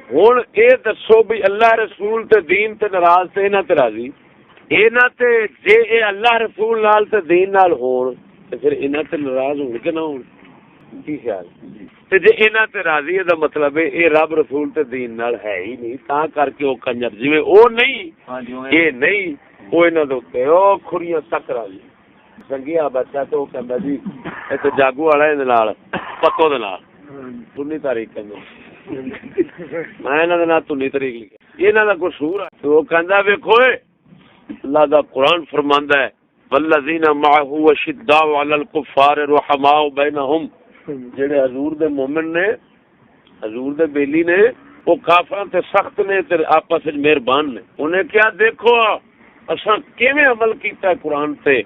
ਹੁਣ ਇਹ ਦੱਸੋ ਵੀ ਅੱਲਾਹ ਰसूल ਤੇ दीन ਤੇ नाराज ਤੇ ਇਹਨਾਂ ਤੇ राजी, ਇਹਨਾਂ ਤੇ ਜੇ ਇਹ ਅੱਲਾह रसूल नाल ते दीन नाल होण ते फिर ਇਹਨਾਂ ਤੇ नाराज होण कि ना होण? की ख्याल? ते जे ਇਹਨਾਂ ਤੇ राजी ਇਹਦਾ मतलब है ये रब रसूल ते दीन नाल है ही नहीं, तां करके ਉਹ कंजर जिवें ਉਹ नहीं ਇਹ नहीं ਉਹ ਇਹਨਾਂ ਦੇ ਉੱਤੇ ਉਹ ਖੁਰੀਆਂ ਤੱਕ राजी। ਸੰਗੀਆ ਬੱਚਾ ਤੇ ਉਹ ਕਹਿੰਦਾ ਜੀ ਇੱਥੇ ਜਾਗੂ ਵਾਲਾ ਇਹਦੇ ਨਾਲ ਪੱਤੋ ਦੇ ਨਾਲ ਸੁੰਨੀ ਤਾਰੀਖ ਕਹਿੰਦੇ ਮੈਂ ਇਹਨਾਂ ਦੇ ਨਾਲ ਧੁਨੀ ਤਰੀਕ ਲਿਖਿਆ ਇਹਨਾਂ ਦਾ ਕਸੂਰ ਹੈ। ਉਹ ਕਹਿੰਦਾ ਵੇਖੋ ਅੱਲਾਹ ਦਾ ਕੁਰਾਨ ਫਰਮਾਂਦਾ ਹੈ वल्लज़ीना मअहू अशिद्दाउ अलल कुफ़्फ़ार रुहमाउ बैनहुम, ਜਿਹੜੇ ਹਜ਼ੂਰ ਦੇ ਮੂਮਿਨ ਨੇ ਹਜ਼ੂਰ ਦੇ ਬੇਲੀ ਨੇ ਉਹ ਕਾਫਰਾਂ ਤੇ ਸਖਤ ਨੇ ਤੇ ਆਪਸ ਵਿੱਚ ਮਿਹਰਬਾਨ ਨੇ। ਉਹਨੇ ਕਿਹਾ ਦੇਖੋ ਅਸਾਂ ਕਿਵੇਂ ਅਮਲ ਕੀਤਾ ਕੁਰਾਨ ਤੇ,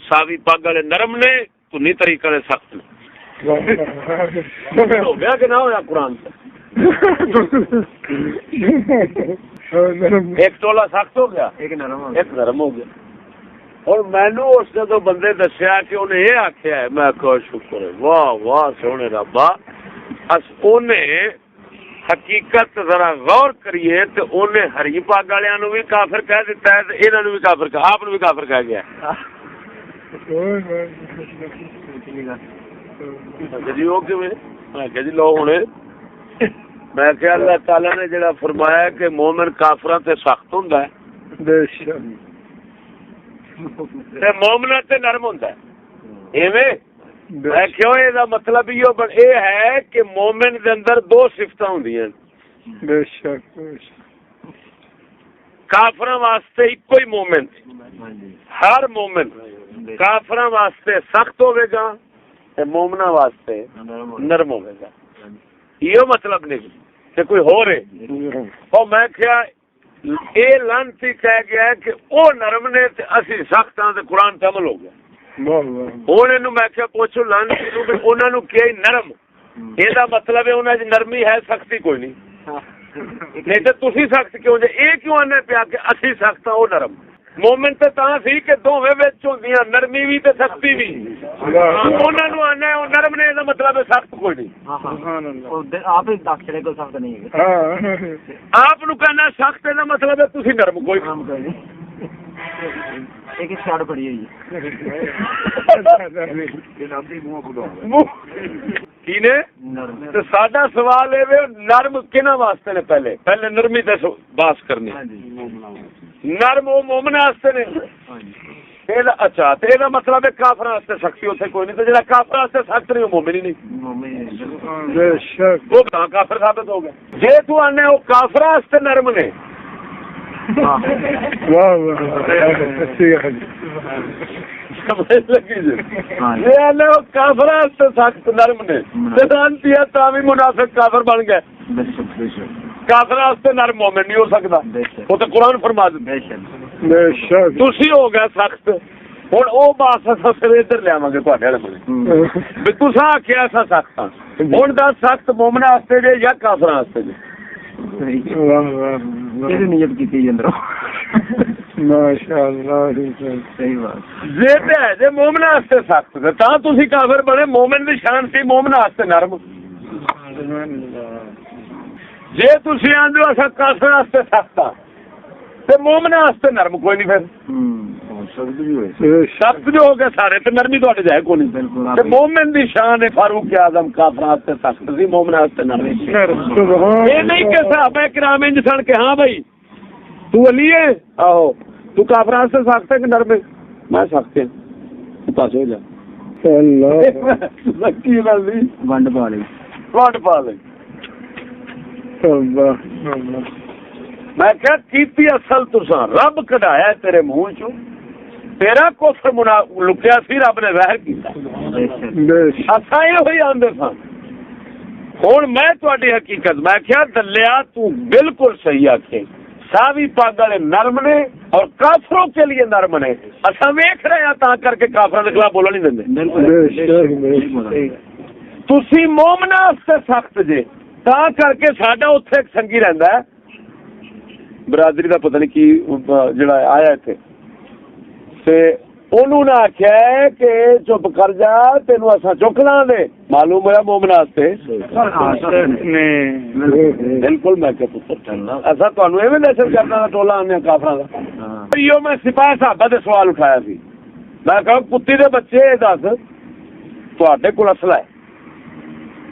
ਸਾਵੀ ਪੱਗ ਵਾਲੇ ਨਰਮ ਨੇ ਧੁਨੀ ਤਰੀਕ ਵਾਲੇ ਸਖਤ ਨੇ। ਹੋ ਗਿਆ ਕਿ ਨਾ ਹੋਇਆ ਕੁਰਾਨ ਤੇ? ਇੱਕ ਟੋਲਾ ਸਖਤ ਹੋ ਗਿਆ, ਇੱਕ ਨਰਮ ਹੋ ਗਿਆ। और मैनू उस जो बंदे दसिया कि उन्हें ये आख्या है, मैं आखो शुक्र है वाह वाह सोने रब्बा अस उन्हें हकीकत जरा गौर करिए तो उन्हें हरी पग वालियां भी काफिर कह दिता है, इन्होंने भी काफिर कहा, आप भी काफिर कह गया जी। वो किवें? मैं कहा जी लो हुणे मैं क्या अल्लाह ताला ने जिहड़ा फरमाया कि मोमिन काफिरां ते सख्त हुंदा है ते मोमना ते नरम होंदा है। इवें मैं क्यों ਇਹਦਾ मतलब ਇਹ ਹੈ कि मोमिन ਦੇ अंदर दो सिफतां ਹੁੰਦੀਆਂ ਨੇ। ਕਾਫਰਾਂ ਵਾਸਤੇ ਇੱਕੋ ਹੀ मोमिन, हर मोमिन ਕਾਫਰਾਂ ਵਾਸਤੇ सख्त ਹੋਵੇਗਾ ਤੇ मोमना ਵਾਸਤੇ नरम ਹੋਵੇਗਾ। ਇਹੋ मतलब नहीं कि कोई होर है। और मैं क्या ਇਹ ਲਾਂਤੀ ਕਹਿ ਗਿਆ ਕਿ ਉਹ ਨਰਮ ਨੇ ਤੇ ਅਸੀਂ ਸਖਤ ਹਾਂ ਤੇ ਕੁਰਾਨ ਤੇ ਅਮਲ ਹੋ ਗਿਆ। ਹੁਣ ਇਹਨੂੰ ਮੈਂ ਕਿਹਾ ਪੁੱਛੋ ਲਾਂਤੀ ਨੂੰ ਵੀ ਉਹਨਾਂ ਨੂੰ ਕਿਹਾ ਨਰਮ, ਇਹਦਾ ਮਤਲਬ ਹੈ ਉਹਨਾਂ 'ਚ ਨਰਮੀ ਹੈ, ਸਖਤੀ ਕੋਈ ਨਹੀਂ। ਨਹੀਂ ਤੇ ਤੁਸੀਂ ਸਖਤ ਕਿਉਂ ਜੇ? ਇਹ ਕਿਉਂ ਆਨੇ ਪਿਆ ਕਿ ਅਸੀਂ ਸਖਤ ਹਾਂ ਉਹ ਨਰਮ? ਮੂਮਿਨ ਤੇ ਤਾਂ ਸੀ ਕਿ ਦੋਵੇਂ ਵਿੱਚ ਹੁੰਦੀਆਂ, ਨਰਮੀ ਵੀ ਤੇ ਸਖਤੀ ਵੀ। ਉਹਨਾਂ ਨੂੰ ਆਨਾ ਉਹ ਨਰਮ ਨੇ, ਇਹਦਾ ਮਤਲਬ ਹੈ ਸਖਤ ਕੋਈ ਨਹੀਂ। ਆਪ ਹੀ ਅਕਸ਼ਰੇ ਕੋਈ ਸਖਤ ਨਹੀਂ ਹੈ, ਆਪ ਨੂੰ ਕਹਿਣਾ ਸਖਤ ਇਹਦਾ ਮਤਲਬ ਹੈ ਤੁਸੀਂ ਨਰਮ ਕੋਈ ਨਹੀਂ। ਇੱਕ ਛਾੜ ਪੜੀ ਹੋਈ ਕੀ ਨੇ? ਤੇ ਸਾਡਾ ਸਵਾਲ ਇਹ ਨਰਮ ਕਿਹਨਾਂ ਵਾਸਤੇ ਨੇ? ਪਹਿਲੇ ਨਰਮੀ ਤੇ ਬਾਸ ਕਰਨੀ। ਨਰਮ ਉਹ ਮੂਮਨ ਵਾਸਤੇ ਨੇ। ਇਹਦਾ ਅੱਛਾ ਤੇ ਇਹਦਾ ਮਤਲਬ ਹੈ ਕਾਫਰਾਂ ਵਾਸਤੇ ਸਖਤੀ ਉੱਥੇ ਕੋਈ ਨਹੀਂ, ਤੇ ਜਿਹੜਾ ਕਾਫਰਾਂ ਵਾਸਤੇ ਸਖਤ ਨਹੀਂ ਉਹ ਮੂਮਨ ਹੀ ਨਹੀਂ, ਉਹ ਤਾਂ ਕਾਫਰ ਸਾਬਿਤ ਹੋ ਗਿਆ। ਜੇ ਤੂੰ ਆਨੇ ਉਹ ਕਾਫਰਾਂ ਵਾਸਤੇ ਨਰਮ ਨੇ ਕਾਫਰ ਵਾਸਤੇ ਸਖਤ ਨਰਮ ਨੇ ਤੇ ਤਾਂ ਵੀ ਮੁਨਾਫਿਕ ਕਾਫਰ ਬਣ ਗਏ। ਕਾਫਰ ਵਾਸਤੇ ਨਰਮ ਮੂਮਿਨ ਨਹੀਂ ਹੋ ਸਕਦਾ, ਉਹ ਤਾਂ ਕੁਰਾਨ ਫਰਮਾ ਦਿੰਦਾ। ਤੁਸੀਂ ਹੋ ਗਏ ਸਖਤ। ਹੁਣ ਉਹ ਬਾਤ ਅਸਾਂ ਫਿਰ ਇੱਧਰ ਲਿਆਵਾਂਗੇ ਤੁਹਾਡੇ ਵਾਲੇ ਕੋਲ ਵੀ ਤੁਸੀਂ ਆਖਿਆ ਅਸਾਂ ਸਖਤ ਹਾਂ। ਹੁਣ ਦਾ ਸਖਤ ਮੂਮਿਨਾਂ ਵਾਸਤੇ ਜੇ ਜਾਂ ਕਾਫਰਾਂ ਵਾਸਤੇ ਜੇ? ਇਹਦੀ ਨੀਅਤ ਕੀਤੀ ਅੰਦਰੋਂ ਮਾਸ਼ਾਅੱਲਾ ਸਹੀ ਬਾਤ। ਜੇ ਤੇ ਹੈ ਜੇ ਮੂਮਿਨਾਂ ਵਾਸਤੇ ਸਖਤ ਤਾਂ ਤੁਸੀਂ ਕਾਫਰ ਬਣੇ। ਮੂਮਿਨ ਦੀ ਸ਼ਾਨ ਸੀ ਮੂਮਿਨਾਂ ਵਾਸਤੇ ਨਰਮ। ਜੇ ਤੁਸੀਂ ਆਂਦੇ ਹੋ ਅਸਾਂ ਕਾਫਰਾਂ ਵਾਸਤੇ ਸਖਤ ਆ ਤੇ ਮੂਮਿਨਾਂ ਵਾਸਤੇ ਨਰਮ ਕੋਈ ਨਹੀਂ, ਫਿਰ ਸਖਤ ਜੋ ਹੋ ਗਿਆ ਸਾਰੇ ਤੇ ਨਰਮੀ ਤੁਹਾਡੇ ਜਾਏ ਕੋਈ ਨਹੀਂ। ਤੇ ਮੂਮਿਨ ਦੀ ਸ਼ਾਨ ਹੈ ਫਾਰੂਕ ਆਜ਼ਮ ਕਾਫਰਾਂ ਵਾਸਤੇ ਸਖਤ ਸੀ, ਮੂਮਿਨਾਂ ਵਾਸਤੇ ਨਰਮ। ਇਹ ਨਹੀਂ ਕਿ ਸਹਾਬਾ ਕਿਰਾਮ ਇੰਜ ਸਨ ਕਿ ਹਾਂ ਭਾਈ ਤੂੰ ਅਲੀ ਹੈ, ਆਹੋ ਤੂੰ ਕਾਫਰਾਂ ਵਾਸਤੇ ਸਖਤ ਹੈ ਕਿ ਨਰਮ ਹੈ? ਮੈਂ ਸਖਤ ਹਾਂ, ਤੂੰ ਪਾਸੇ ਹੋ ਜਾ। ਕੀ ਗੱਲ ਸੀ? ਵੰਡ ਪਾ ਲਈ, ਵੰਡ ਪਾ ਲਈ। ਮੈਂ ਕਿਹਾ ਕੀਤੀ ਅਸਲ ਤੁਸਾਂ ਰੱਬ ਕਢਾਇਆ ਤੇਰੇ ਮੂੰਹ ਚੋਂ, ਤੇਰਾ ਕੁਫਰ ਲੁਕਿਆ ਸੀ, ਰੱਬ ਨੇ ਜ਼ਾਹਿਰ ਕੀਤਾ। ਅਸਾਂ ਇਹੋ ਹੀ ਆਂਦੇ ਸਾਂ। ਹੁਣ ਮੈਂ ਤੁਹਾਡੀ ਹਕੀਕਤ ਮੈਂ ਕਿਹਾ ਦਲਿਆ ਤੂੰ ਬਿਲਕੁਲ ਸਹੀ ਆਖੇ, ਸਾਵੀ ਪੱਗ ਵਾਲੇ ਨਰਮ ਨੇ ਔਰ ਕਾਫਰੋਂ के लिए नरम ने। असा वेख रहे हैं तां करके काफरां दे खिलाफ बोलण नहीं दिंदे। तुसी मोमना वास्ते सख्त जे तां करके साडा उत्थे एक संगी रहिंदा है बरादरी दा पता नहीं की जिहड़ा आया इत्थे ते ਉਹਨੂੰ ਨਾ ਆਖਿਆ ਕਿ ਚੁੱਪ ਕਰ ਜਾ, ਤੈਨੂੰ ਅਸਾਂ ਚੁੱਕ ਲਾਂਗੇ। ਮਾਲੂਮ ਹੋਇਆ ਮੋਮਨਾਤ ਤੇ ਬਿਲਕੁਲ। ਮੈਂ ਕਿਹਾ ਪੁੱਤਰ ਅਸਾਂ ਤੁਹਾਨੂੰ ਐਵੇਂ ਦਹਿਸ਼ਤ ਕਰਨਾ ਦਾ ਟੋਲਾ ਆਉਂਦੇ ਕਾਫਰਾਂ ਦਾ। ਮੈਂ ਸਿਪਾਹੀ ਸਾਹਿਬਾਂ ਦੇ ਸਵਾਲ ਉਠਾਇਆ ਸੀ। ਮੈਂ ਕਿਹਾ ਕੁੱਤੀ ਦੇ ਬੱਚੇ ਦੱਸ ਤੁਹਾਡੇ ਕੋਲ ਅਸਲਾ ਹੈ?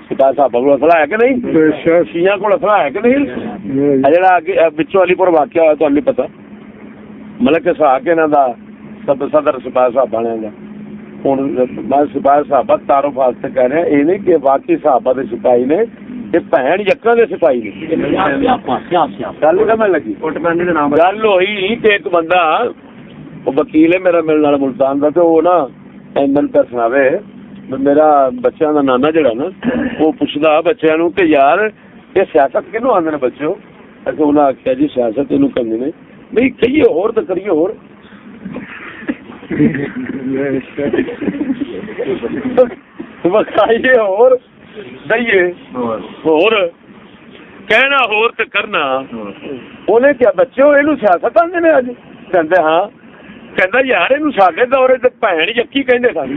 ਸਿਪਾਹੀ ਸਾਹਿਬਾਂ ਕੋਲ ਅਸਲਾ ਹੈ ਕਿ ਨਹੀਂ? ਸ਼ੀਆਂ ਕੋਲ ਅਸਲਾ ਹੈ ਕਿ ਨਹੀਂ? ਜਿਹੜਾ ਅੱਗੇ ਵਿੱਚੋਂ ਅਲੀਪੁਰ ਵਾਕਿਆ ਹੋਇਆ ਤੁਹਾਨੂੰ ਨਹੀਂ ਪਤਾ? ਮਲਕ ਇਸਹਾਕ ਇਹਨਾਂ ਦਾ ਸਦਰ ਸਿਪਾਹੀ ਸਾਹਿਬਾਂ ਦਾ। ਹੁਣ ਮੈਂ ਸਿਪਾਹੀ ਸਾਹਿਬਾਂ ਤਾਰਫ ਵਾਸਤੇ ਕਹਿ ਰਿਹਾ, ਇਹ ਨਹੀਂ ਕਿ ਬਾਕੀ ਸਾਹਿਬਾਂ ਦੇ ਸਿਪਾਹੀ ਨੇ, ਇਹ ਭੈਣ ਯੱਕਾਂ ਦੇ ਸਿਪਾਹੀ ਨੇ। ਗੱਲ ਸਮਝ ਲੱਗੀ? ਗੱਲ ਹੋਈ ਕਿ ਇੱਕ ਬੰਦਾ ਉਹ ਵਕੀਲ ਹੈ ਮੇਰਾ ਮਿਲਣ ਵਾਲਾ ਮੁਲਤਾਨ ਦਾ, ਤੇ ਉਹ ਨਾ ਮੈਨੂੰ ਸੁਣਾਵੇ ਮੇਰਾ ਬੱਚਿਆਂ ਦਾ ਨਾਨਾ ਜਿਹੜਾ ਨਾ ਉਹ ਪੁੱਛਦਾ ਬੱਚਿਆਂ ਨੂੰ ਕਿ ਯਾਰ ਇਹ ਸਿਆਸਤ ਕਿਹਨੂੰ ਆਉਂਦੇ ਨੇ ਬੱਚਿਓ? ਅਸੀਂ ਉਹਨਾਂ ਆਖਿਆ ਜੀ ਸਿਆਸਤ ਇਹਨੂੰ ਕਹਿੰਦੇ ਨੇ ਬਈ ਕਹੀਏ ਹੋਰ ਤਾਂ ਕਰੀਏ ਹੋਰ। ਵਿਖਾਈਏ ਹੋਰ, ਦਈਏ ਹੋਰ, ਕਹਿਣਾ ਹੋਰ ਤੇ ਕਰਨਾ। ਉਹਨੇ ਕਿਹਾ ਬੱਚਿਓ ਇਹਨੂੰ ਸਿਆਸਤ ਆਉਂਦੇ ਨੇ ਅੱਜ? ਕਹਿੰਦੇ ਹਾਂ। ਕਹਿੰਦਾ ਯਾਰ ਇਹਨੂੰ ਸਾਡੇ ਦੌਰੇ ਤੇ ਭੈਣ ਯੱਕੀ ਕਹਿੰਦੇ ਸਨ।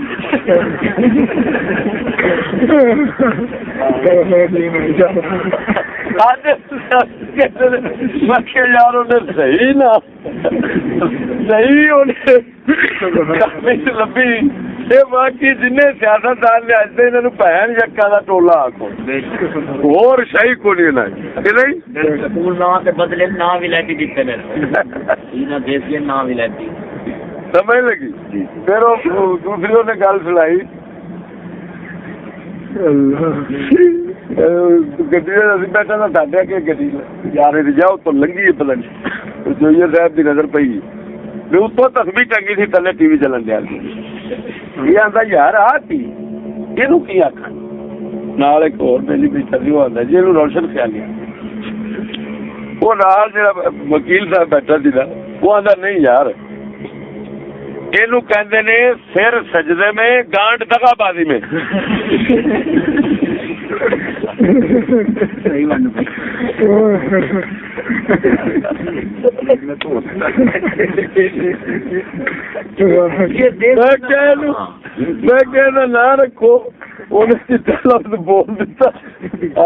ਯਾਰ ਉਹਨੇ ਸਹੀ ਨਾ ਸਹੀ ਉਹਨੇ ਲੱਭੀ। ਇਹ ਬਾਕੀ ਜਿੰਨੇ ਸਿਆਸਤਦਾਨ ਨੇ ਅੱਜ ਇਹਨਾਂ ਨੂੰ ਭੈਣ ਯੱਕਾ ਦਾ ਟੋਲਾ ਆਖੋ, ਹੋਰ ਸਹੀ ਕੋਈ ਨਹੀਂ। ਸਕੂਲ ਨਾਂ ਤੇ ਬਦਲੇ ਨਾਂ ਵੀ ਲੈ ਕੇ ਦਿੱਤੇ ਨੇ, ਇਹਨਾਂ ਦੇਸ਼ ਦੇ ਨਾਂ ਵੀ ਲੈ ਕੇ। ਸਮਝ ਲੱਗੀ? ਫਿਰ ਉਹ ਦੂਸਰੀ ਉਹਨੇ ਗੱਲ ਸੁਣਾਈ, ਗੱਡੀ ਅਸੀਂ ਬੈਠਾ ਤਾਂ ਸਾਡੇ ਅੱਗੇ ਗੱਡੀ ਯਾਰ ਇਹਦੀ ਜਾ ਉੱਤੋਂ ਲੰਘੀ ਪਤਾ ਨਹੀਂ ਜੋਈਏ ਸਾਹਿਬ ਦੀ ਨਜ਼ਰ ਪਈ ਵੀ ਉੱਤੋਂ ਤਸਵੀਰ ਟੰਗੀ ਸੀ, ਥੱਲੇ ਟੀਵੀ ਚੱਲਣ ਡਿਆ ਸੀ। ਇਹ ਆਂਦਾ ਯਾਰ ਆਹ ਕੀ ਇਹਨੂੰ ਕੀ ਆਖਾਂ? ਨਾਲ ਇੱਕ ਹੋਰ ਬੇਲੀ ਬੈਠਾ ਸੀ, ਉਹ ਆਂਦਾ ਜੀ ਇਹਨੂੰ ਰੋਸ਼ਨ ਖਿਆਲੀ। ਉਹ ਨਾਲ ਜਿਹੜਾ ਵਕੀਲ ਸਾਹਿਬ ਬੈਠਾ ਸੀ ਨਾ ਉਹ ਆਂਦਾ ਨਹੀਂ ਯਾਰ ਇਹਨੂੰ ਕਹਿੰਦੇ ਨੇ ਸਿਰ ਸਜਦੇ में गांठ दगाबाजी में। ਸਹੀ ਬਣ ਮੈਂ ਕਹਿੰਦਾ ਨਾ ਰੱਖੋ। ਉਹਨੇ ਸਿੱਧਾ ਲਫ਼ਜ਼ ਬੋਲ ਦਿੱਤਾ।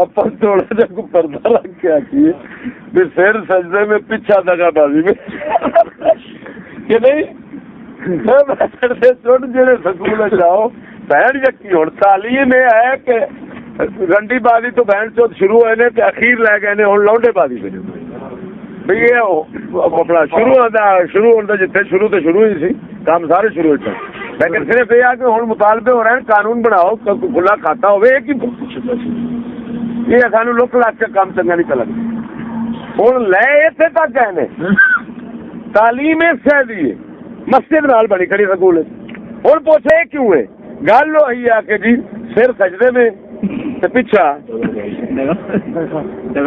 ਆਪਾਂ ਥੋੜਾ ਜਿਹਾ ਕੋਈ ਪਰਦਾ ਰੱਖ ਕੇ ਆਖੀਏ ਵੀ ਸਿਰ ਸਜਦੇ में ਪਿੱਛਾ दगाबाजी में ਕਿ ਨਹੀਂ? ਜਿਹੜੇ ਸਕੂਲ ਜਾਓ ਭੈਣ ਯੱਕੀ। ਹੁਣ ਤਾਲੀਮ ਇਹ ਹੈ ਕਿ ਰੰਡੀ ਬਾਜ਼ੀ ਤੋਂ ਭੈਣ ਚੋਦ ਸ਼ੁਰੂ ਹੋਏ ਨੇ ਤੇ ਅਖੀਰ ਲੈ ਗਏ ਨੇ ਹੁਣ ਲੌਂਡੇ ਬਾਜ਼ੀ ਤੇ। ਵੀ ਇਹ ਆਪਣਾ ਸ਼ੁਰੂ ਹੋਣ ਦਾ ਜਿੱਥੇ ਸ਼ੁਰੂ ਤੋਂ ਸ਼ੁਰੂ ਹੀ ਸੀ ਕੰਮ ਸਾਰੇ ਸ਼ੁਰੂ ਹੋ ਜਾਣ। ਲੇਕਿਨ ਸਿਰਫ ਇਹ ਆ ਕਿ ਹੁਣ ਮੁਤਾਲਬੇ ਹੋ ਰਹੇ ਕਾਨੂੰਨ ਬਣਾਓ, ਖੁੱਲਾ ਖਾਤਾ ਹੋਵੇ। ਇਹ ਸਾਨੂੰ ਲੁੱਕ ਲੱਗ ਕੇ ਕੰਮ ਚੰਗਾ ਨਹੀਂ ਲੱਗਦਾ। ਹੁਣ ਲੈ ਇੱਥੇ ਤੱਕ ਗਏ ਨੇ ਤਾਲੀਮ ਇਸ ਦੀ ਮਸਜਿਦ ਨਾਲ ਬਣੀ ਖੜੀ ਸਕੂਲ। ਹੁਣ ਪੁੱਛੇ ਕਿਉਂ ਹੈ? ਗੱਲ ਹੋਈ ਆ ਕਿ ਜੀ ਸਿਰ ਸਜਦੇ में ਤੇ ਪਿੱਛਾ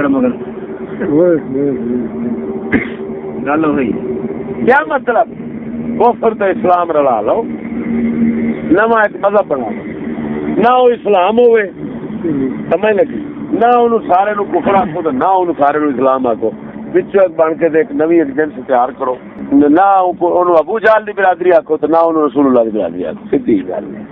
ਮਗਰ ਗੱਲ ਹੋਈ। क्या मतलब? कुफर तो इस्लाम रला लो, नवा एक मजहब बना लो। ना वो इस्लाम होवे समझ लगी, ना उन्होंने सारे नु कुफर आखो तो ना उन्होंने सारे नु इस्लाम आखो। विचों बन के एक नवी एजेंसी तैयार करो। ना उन्होंने अबू जहल की बिरादरी आखो तो ना उन्होंने रसूलुल्लाह की बिरादरी आखो। सीधी गल है।